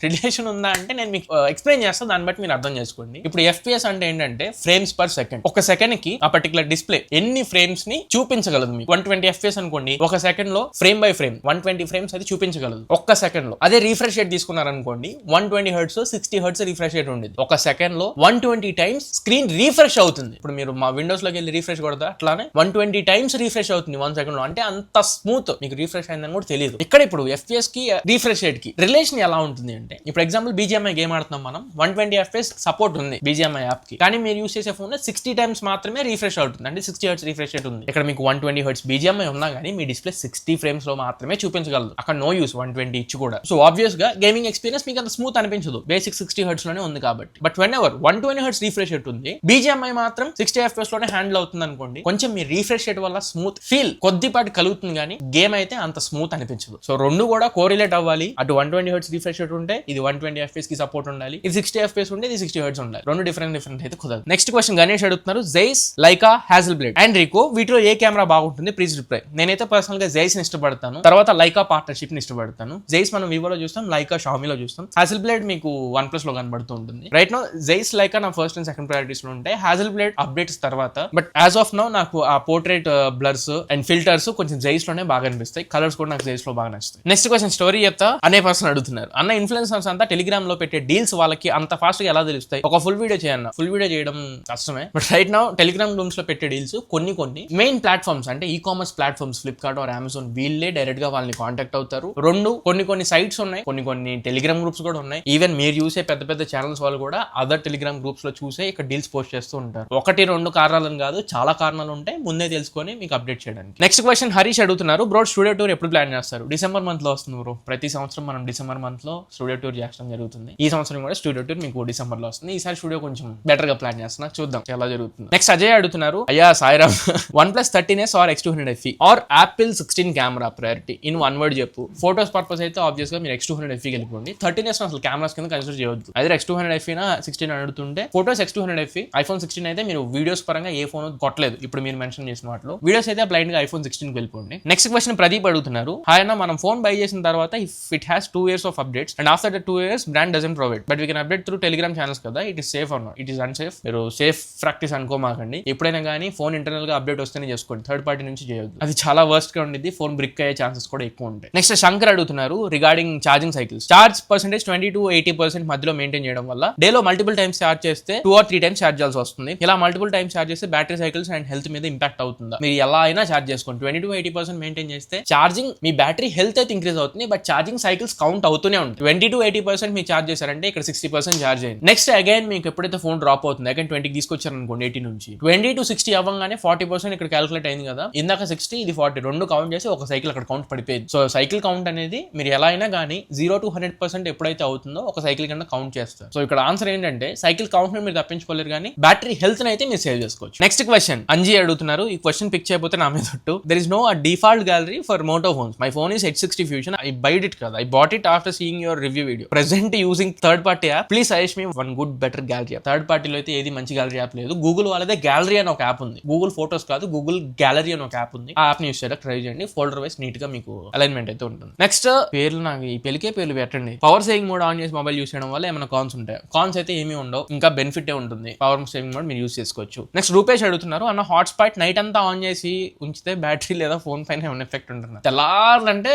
రిలేషన్ ఉందా అంటే నేను మీకు ఎక్స్ప్లెయిన్ చేస్తాను, దాన్ని బట్టి మీరు అర్థం చేసుకోండి. ఇప్పుడు ఎఫ్పిఎస్ అంటే ఏంటంటే ఫ్రేమ్స్ పర్ సెకండ్. ఒక సెకండ్ కి ఆ పర్టికులర్ డిస్ప్లే ఎన్ని ఫ్రేమ్స్ ని చూపించగలదు. మీకు 120 ఎఫ్పిఎస్ అనుకోండి, ఒక సెకండ్ లో ఫ్రేమ్ బై ఫ్రేమ్ 120 ఫ్రేమ్స్ అయితే చూపించగలదు ఒక్క సెకండ్ లో. అదే రిఫ్రెష్ రేట్ తీసుకున్నారనుకోండి 120 హెర్ట్జ్ 60 హెర్ట్జ్ రిఫ్రెష్ రేట్ ఉండేది. ఒక సెకండ్ లో 120 టైమ్స్ స్క్రీన్ రీఫ్రెష్ అవుతుంది. ఇప్పుడు మీరు మా విండోస్ లోకి వెళ్ళి రీఫ్రెష్ కొడతా అట్లానే 120 టైమ్స్ రీఫ్రెష్ అవుతుంది 1 సెకండ్ లో. అంటే అంత స్మూత్, మీకు రీఫ్రెష్ అయిందని కూడా తెలియదు. ఇక్కడ ఇప్పుడు FPS కి రీఫ్రెష్ రేట్ కి రిలేషన్ ఎలా ఉంటుంది అంటే, ఇప్పుడు ఎగ్జాంపుల్ BGMI గేమ్ ఆడుతున్నాం మనం, 120 FPS సపోర్ట్ ఉంది BGMI యాప్ కి, కానీ మీరు యూస్ చేసే ఫోన్ 60 టైమ్స్ మాత్రమే రీఫ్రెష్ అవుతుంది. అంటే 60 హెర్ట్జ్ రీఫ్రెష్ రేట్ ఉంది. ఇక్కడ మీకు 120 హెర్ట్జ్ BGMI ఉన్నా కానీ మీ డిస్ప్లే 60 ఫ్రేమ్స్ లో మాత్రమే చూపించగలదు. అక్కడ నో యూస్ 120 ఇచ్చి కూడా. సో ఆబ్వియస్ గా గేమింగ్ ఎక్స్పీరియన్స్ మీకు అంత స్మూత్ అనిపించదు, బేసిక్ 60 హెర్ట్జ్ లోనే ఉంది కాబట్టి. But when ever 120 hertz refresh rate ఉంది, BGMI మాత్రం 60 FPS లోనే హ్యాండిల్ అవుతుంది అనుకోండి, కొంచెం మీ రీఫ్రెష్ రేట్ వల్ల స్మూత్ ఫీల్ కొద్దిపాటి కలుగుతుంది, కానీ గేమ్ అయితే అంత స్మూత్ అనిపించదు. సో రెండు కూడా కోరిలేట్ అవ్వాలి. అటు 120 హెర్ట్జ్ రిఫ్రెష్ రేట్ ఉంటే ఇది 120 FPS కి సపోర్ట్ ఉండాలి, ఇది 60 FPS ఉంటే ఇది 60 హెర్ట్జ్ ఉండాలి. రెండు డిఫరెంట్ అయితే కుదరదు. నెక్స్ట్ క్వశ్చన్ గణేష్ అడుగుతున్నారు, Zeiss, Leica, Hasselblad and Ricoh వీటిలో ఏ కెమెరా బాగుంటుంది, ప్లీజ్ రిప్లై. నేనైతే పర్సనల్ గా జైస్ ని ఇష్టపడతాను, తర్వాత లైకా పార్ట్నర్షిప్ ని ఇష్టపడతాను. జైస్ మనం వివోలో చూస్తాం, లైకా షామీలో చూస్తాం, హ్యాజల్ బ్లేడ్ మీకు OnePlus లో కనబడుతూ ఉంటుంది. రైట్ నో జైస్, లైకా నా ఫస్ట్ అండ్ సెకండ్ ప్రయారిటీస్ లో ఉంటాయి, హ్యాజల్ బ్లేడ్ అప్డేట్స్ తర్వాత. బట్ యాజ్ ఆఫ్ నౌ నాకు ఆ పోర్ట్రేట్ బ్లర్స్ అండ్ ఫిల్టర్స్ కొంచెం జైస్ లోనే బాగా అనిపిస్తాయి. కలర్స్ కూడా నాకు జైస్ లో బాగా నచ్చుతాయి. నెక్స్ట్ క్వశ్చన్ స్టోరీ చెప్తా అనే పర్సన్ అడుగుతున్నారు, అన్న ఇన్ఫ్లుయెన్సర్స్ అంతా టెలిగ్రామ్ లో పెట్టే డీల్స్ వాళ్ళకి అంత ఫాస్ట్ గా ఎలా తెలుస్తాయి, ఒక ఫుల్ వీడియో చేయన్న. ఫుల్ వీడియో చేయడం కష్టమే, but right now Telegram rooms లో పెట్టే డీల్స్ కొన్ని మెయిన్ ప్లాట్ఫామ్స్ అంటే e commerce platforms Flipkart or Amazon వీళ్ళే డైరెక్ట్ గా వాళ్ళని కాంటాక్ట్ అవుతారు. రెండు కొన్ని సైట్స్ ఉన్నాయి, కొన్ని టెలిగ్రామ్ గ్రూప్స్ కూడా ఉన్నాయి. ఈవెన్ మీరు చూసే పెద్ద ఛానల్స్ వాళ్ళు కూడా అదర్ టెలిగ్రామ్ గ్రూప్స్ లో చూసే ఇక్కడ డీల్స్ పోస్ట్ చేస్తూ ఉంటారు. 1-2 కారణాలను కాదు, చాలా కారణాలు ఉంటాయి, ముందే తెలుసుకొని మీకు అప్డేట్ చేయడానికి. నెక్స్ట్ క్వశ్చన్ హరీష్ అడుగుతున్నారు, బ్రో స్టూడియో టూర్ ఎప్పుడు ప్లాన్ చేస్తారు? డిసెంబర్ మంత్ లో వస్తుంది బ్రో. ప్రతి సంవత్సరం మనం డిసెంబర్ మంత్ లో స్టూడియో టూర్ చేయడం జరుగుతుంది. ఈ సంవత్సరం కూడా స్టూడియో టూర్ మీకు డిసెంబర్ లో వస్తుంది. ఈసారి స్టూడియో కొంచెం బెటర్ గా ప్లాన్ చేస్తున్నా, చూద్దాం ఎలా జరుగుతుంది. నెక్స్ట్ అజయ్ అడుగుతున్నారు, అయ్యా Sairam OnePlus 13s or X200 FE or Apple 16 camera priority in one word చెప్పు. ఫోటోస్ పర్పస్ అయితే ఆబ్వియస్ గా మీరు X200 FE వెళ్ళిపోండి. 13s అసలు కెమెరాస్ కింద కన్సిడర్ చేయవద్దు. అదే X200 FE నా 16 అడుగుతుంటే ఫోటోస్ X200 FE. iPhone 16 అయితే మీరు వీడియోస్ పరంగా ఏ ఫోన్ కొట్టలేదు ఇప్పుడు మీరు మెన్షన్ చేసిన వాటిలో. వీడియోస్ అయితే బ్లైండ్ గా iPhone 16 కి వెళ్ళిపోండి. నెక్స్ట్ క్వశ్చన్ ప్రదీప్ అడుగుతున్నారు, హాయ్ అన్న మనం ఫోన్ బై చేసిన తర్వాత if it has 2 years of updates and after that 2 years brand doesn't provide but we can update through Telegram channels కదా, it is safe or not? It is unsafe. మీరు సేఫ్ ప్రాక్టీస్ అనుకోమాకండి. ఎప్పుడైనా కానీ ఫోన్ ఇంటర్నల్ గా అప్డేట్ వస్తేనే చేసుకోండి, థర్డ్ పార్టీ నుంచి చేయొద్దు. అది చాలా వర్స్ట్ గా ఉండేది, ఫోన్ బ్రిక్ అయ్యే ఛాన్సెస్ కూడా ఎక్కువ ఉంటాయి. నెక్స్ట్ శంకర్ అడుగుతున్నారు regarding charging cycles, charge percentage 20 to 80% మధ్యలో మెయింటైన్ చేయడం వల్ల డేలో మల్టిపుల్ టైమ్స్ ఛార్జ్ చేస్తే 2 or 3 times ఛార్జ్ చేయాల్సి వస్తుంది. ఇలా మల్టిపుల్ టైమ్స్ ఛార్జ్ చేస్తే బ్యాటరీ సైకిల్స్ అండ్ హెల్త్ మీద ఇంపాక్ట్ అవుతుందా? మీరు ఎలా అయినా ఛార్జ్ చేసుకోండి. 20 to 80% మెయింటైన్ చేస్తే ఛార్జింగ్ మీ బ్యాటరీ హెల్త్ అయితే ఇంక్రీజ్ అవుతుంది, బట్ ఛార్జింగ్ సైకిల్స్ కౌంట్ అవుతూనే ఉంటుంది. 20 to 80% మీరు ఛార్జ్ చేశారంటే ఇక్కడ 60% ఛార్జ్ అయింది. నెక్స్ట్ అగైన్ మీకు ఎప్పుడైతే ఫోన్ డ్రాప్ అవుతుంది, అగైన్ 20 తీసుకొచ్చారు అనుకోండి 80 నుంచి 20 to 60 అవ్వగానే 40% ఇక్కడ క్యాలిక్యులేట్ అయింది కదా, ఇందాక 60 ఇది 40 రెండు కౌంట్ చేసి ఒక సైకిల్ అక్కడ కౌంట్ పడిపోయింది. సో సైకిల్ కౌంట్ అనేది మీరు ఎలా అయినా కానీ 0 to 100% ఎప్పుడైతే అవుతుందో ఒక సైకిల్ కింద కౌంట్ చేస్తారు. సో ఇక్కడ ఆన్సర్ ఏంటంటే సైకిల్ కౌంట్ ని మీరు తప్పించుకోలేరు, కానీ బ్యాటరీ హెల్త్ అయితే మీరు సేవ్ చేసుకోవచ్చు. నెక్స్ట్ క్వశ్చన్ అంజీ అడుగుతున్నారు, ఈ క్వశ్చన్ పిక్ చేయకపోతే నా మీద ఒట్టు. There is no a default gallery for Moto phones. My phone is H60 Fusion. I bought it కదా, I bought it after seeing your review video. Present using third party app. Please suggest me one good better gallery app. Third పార్టీలో అయితే ఏది మంచి గ్యాలరీ యాప్ లేదు. గూగుల్ వాళ్ళదే గ్యాలరీ అని ఒక యాప్ ఉంది. గూగుల్ ఫోటోస్ కాదు, గూగుల్ గ్యాలరీ అని ఒక యాప్ ఉంది. ఆ యాప్ ని యూస్ చేయడానికి ట్రై చేయండి. ఫోల్డర్ వైస్ నీట్ గా మీకు అలైన్మెంట్ అయితే ఉంటుంది. నెక్స్ట్ పేర్లు నాకు ఈ పెళ్లికే పేర్లు పెట్టండి. పవర్ సేవింగ్ మోడ్ ఆన్ చేసి మొబైల్ యూస్ చేయడం వల్ల ఏమైనా కాన్స్ ఉంటాయి? కాన్స్ అయితే ఏమీ ఉండవు, ఇంకా బెనిఫిట్ ఉంటుంది. పవర్ సేవింగ్ మోడ్ మీరు యూస్ చేసుకోవచ్చు. నెక్స్ట్ రూపేష్ అడుగుతున్నారు, అన్న హాట్స్పాట్ నైట్ అంతా ఆన్ చేసి ఉంచితే బ్యాటరీ లేదా ఫోన్ పైన ఏమైనా ఎఫెక్ట్ ఉంటుంది? తెల్లారంటే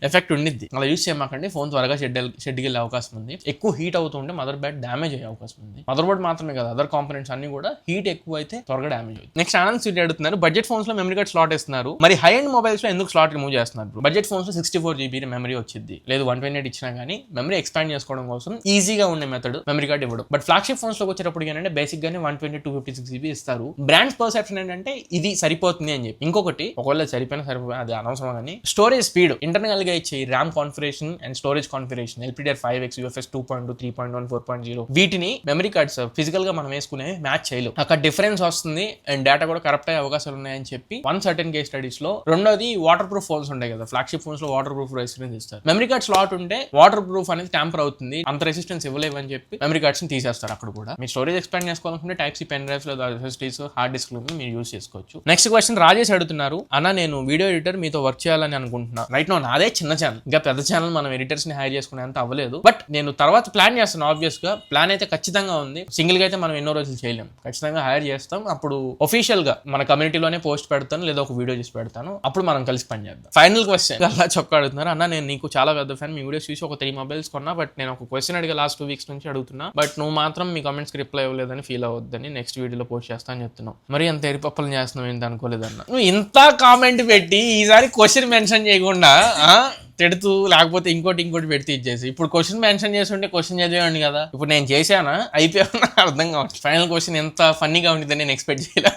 ఎఫెక్ట్ ఉండిద్ది, అలా యూస్ చేయమాకండి. ఫోన్ త్వరగా షెడ్కి వెళ్ళే అవకాశం ఉంది. ఎక్కువ హీట్ అవుతుంటే మదర్ బోర్డ్ డ్యామేజ్ అయ్యే అవకాశం ఉంది. మదర్ బోర్డ్ మాత్రమే కదా, అదర్ కాంపోనెంట్స్ అన్ని కూడా హీట్ ఎక్కువ అయితే త్వరగా డ్యామేజ్ అవుతుంది. నెక్స్ట్ ఆనంద్ సిటీ అడుగుతున్నారు, బడ్జెట్ ఫోన్స్ లో మెమరీ కార్డ్ స్లాట్ ఇస్తున్నారు, మరి హై అండ్ మొబైల్స్ లో ఎందుకు స్లాట్ రిమూవ్ చేస్తున్నారు? బడ్జెట్ ఫోన్స్ లో 64 GB మెమరీ వచ్చింది, లేదు 128 ఇచ్చినా కానీ మెమరీ ఎక్స్పాండ్ చేసుకోవడం కోసం ఈజీగా ఉండే మెథడ్ మెమరీ కార్డ్ ఇవ్వడం. బట్ ఫ్లాగ్షిప్ ఫోన్స్ లో వచ్చేటప్పుడు ఏంటంటే బేసిక్ గానే 120 to 256 GB ఇస్తారు. బ్రాండ్స్ పర్సెప్షన్ ఏంటంటే ఇది సరిపోతుంది అని చెప్పి. ఇంకొకటి ఒకవేళ సరిపోయినా అది అనవసరం, కానీ స్టోరేజ్ స్పీడ్ ఇంటర్నల్ గా ఇచ్చే RAM configuration and storage configuration LPDDR5X UFS 2.2 3.1 4.0 వీటిని మెమరీ కార్డ్స్ ఫిజికల్ గా మనం వేసుకునే మ్యాచ్ చేయలేవు. అక్కడ డిఫరెన్స్ వస్తుంది అండ్ డేటా కూడా కరప్ట్ అయ్యే అవకాశాలు ఉన్నాయని చెప్పి వన్ సర్టెన్ కేస్ స్టడీస్ లో. రెండోది వాటర్ ప్రూఫ్ ఫోన్స్ ఉంటాయి కదా, ఫ్లాగ్షిప్ ఫోన్స్ లో వాటర్ ప్రూఫ్ రెసిస్టెన్స్ ఇస్తారు. మెమరీ కార్డ్ స్లాట్ ఉంటే వాటర్ ప్రూఫ్ అనేది ట్యాంపర్ అవుతుంది, అంత రెసిస్టెన్స్ ఇవ్వలేవు అని చెప్పి మెమరీ కార్డ్స్ ని తీసేస్తారు. అక్కడ కూడా మీ స్టోరేజ్ ఎక్స్పాండ్ చేసుకోవాలనుకుంటే Type-C పెన్ డ్రైవ్స్ లేదా SSDs హార్డ్ డిస్క్ మీరు యూస్ చేసుకోవచ్చు. నెక్స్ట్ క్వశ్చన్ రాజేష్ అడుగుతున్నారు, అన్న నేను వీడియో ఎడిటర్ మీతో వర్క్ చేయాలని అనుకుంటున్నా. రైట్ నో నాదే చిన్న ఛానల్, ఇంకా పెద్ద ఛానల్ మనం ఎడిటర్స్ ని హైర్ చేసుకునేంత అవ్వలేదు. బట్ నేను తర్వాత ప్లాన్ చేస్తాను. ఆబ్వియస్ గా ప్లాన్ అయితే ఖచ్చితంగా ఉంది. సింగిల్ గా అయితే మనం ఎన్నో రోజులు చేయలేం, ఖచ్చితంగా హైర్ చేస్తాం. అప్పుడు ఒఫీషియల్ గా మన కమ్యూనిటీలోనే పోస్ట్ పెడతాను లేదా ఒక వీడియో చేసి పెడతాను, అప్పుడు మనం కలిసి పని చేద్దాం. ఫైనల్ క్వశ్చన్ క్వశ్చన్ అలా చొక్కా అడుగుతున్నారు. అన్న నేను నీకు చాలా పెద్ద ఫ్యాన్, మీ వీడియోస్ చూసి ఒక 3 మొబైల్స్ కొన్నా, బట్ నేను ఒక క్వశ్చన్ అడిగా లాస్ట్ 2 వీక్స్ నుంచి అడుగుతున్నా, బట్ నువ్వు మాత్రం మీ కామెంట్స్కి రిప్లై ఇవ్వలేదని ఫీల్ అవ్వద్దని నెక్స్ట్ వీడియోలో పోస్ట్ చేస్తా అని చెప్తున్నావు. మరి అంత ఎరిపప్పలు చేస్తున్నావు ఏంటి అనుకోలేదన్న. నువ్వు ఇంత కామెంట్ పెట్టి ఈసారి క్వశ్చన్ మెన్షన్ చేయకుండా తిడుతూ లేకపోతే ఇంకోటి పెడితే ఇచ్చేసి ఇప్పుడు క్వశ్చన్ మెన్షన్ చేసి ఉంటే క్వశ్చన్ చదివేవాడిని కదా. ఇప్పుడు నేను చేశానా అయిపోయాను అర్థం కావచ్చు. ఫైనల్ క్వశ్చన్ ఎంత ఫన్నీగా ఉంటుందని నేను ఎక్స్పెక్ట్ చేయలే.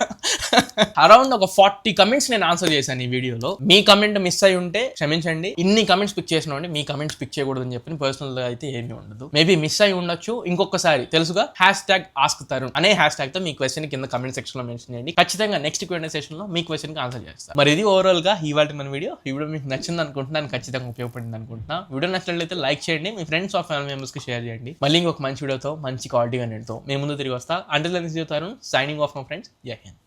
అరౌండ్ ఒక 40 కమెంట్స్ నేను ఆన్సర్ చేశాను ఈ వీడియోలో. మీ కమెంట్ మిస్ అయి ఉంటే క్షమించండి. ఇన్ని కమెంట్స్ పిక్ చేసిన మీ కమెంట్స్ పిక్ చేయకూడదని చెప్పి పర్సనల్ గా అయితే ఏమీ ఉండదు. మేబీ మిస్ అయి ఉండొచ్చు. ఇంకొకసారి తెలుసుగా #AskTarun అనే హ్యాష్ తో మీ క్వశ్చన్ కింద కమెంట్ సెక్షన్ లో మెన్షన్ చేయండి. ఖచ్చితంగా నెక్స్ట్ Q&A సెషన్ లో మీ క్వశ్చన్ కి ఆన్సర్ చేస్తాను. మరి ఇది ఓవరాల్ గా ఇవాళ మన వీడియో. ఈ వీడియో మీకు నచ్చింది అనుకుంటున్నాను, ఖచ్చితంగా ఉపయోగపడింది అనుకుంటున్నా. వీడియో నచ్చినట్లయితే లైక్ చేయండి, మీ ఫ్రెండ్స్ ఆఫ్ ఫ్యామిలీ మెంబర్స్ కి షేర్ చేయండి. మళ్ళీ ఇంకొక మంచి వీడియోతో మంచి క్వాలిటీ కంటెంట్తో మేము ముందు తిరిగి వస్తా. Until then see you Tarun, signing off my friends. జై హింద్.